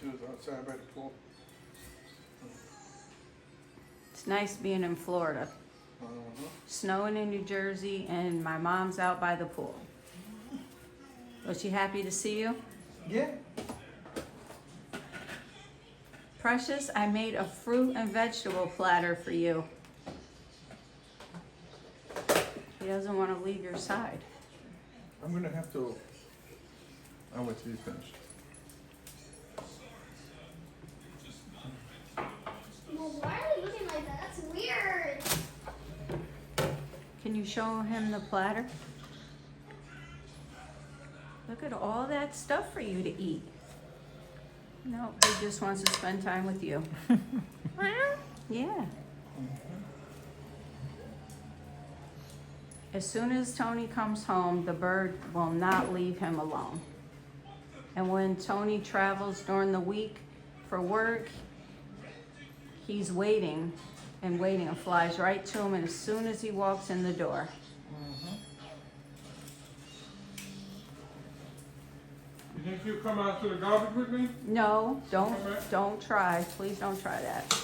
She was outside by the pool. It's nice being in Florida. Snowing in New Jersey, and my mom's out by the pool. Was she happy to see you? Yeah. Precious, I made a fruit and vegetable platter for you. He doesn't want to leave your side. I'm gonna have to. I'll wait till you finish. Well, why are you looking like that? That's weird. Can you show him the platter? Look at all that stuff for you to eat. No, he just wants to spend time with you. Yeah. As soon as Tony comes home, the bird will not leave him alone. And when Tony travels during the week for work, he's waiting and waiting and flies right to him, and as soon as he walks in the door. You think you'll come out to the garbage with me? No, don't try. Please don't try that.